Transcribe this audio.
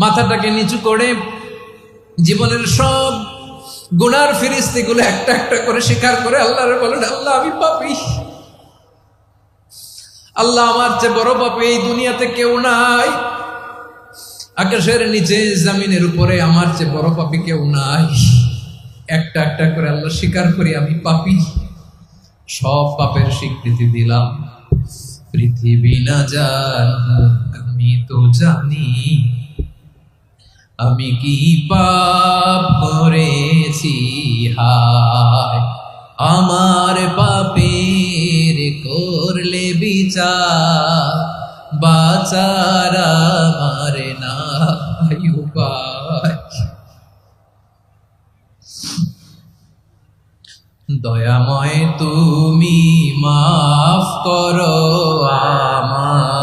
মাথাটাকে নিচু করে জীবনের সব গুনার ফিরিস্তিগুলো একটা একটা করে স্বীকার করে আল্লাহরে বলেন, আল্লাহ আমি পাপী, আল্লাহ আমার চেয়ে বড় পাপী এই দুনিয়াতে কেউ নাই, আকাশের নিচে জমিনের উপরে আমার চেয়ে বড় পাপী কেউ নাই। একটা একটা করে আল্লাহ স্বীকার করি আমি পাপী, সব পাপের স্বীকৃতি দিলাম। পৃথিবী না জানুক আমি তো জানি, আমি কি পাপ করেছি, হায় আমার পাপের করলে বিচার, বাঁচার আমার নাই উপায়। দয়াময় তুমি মাফ করো আমার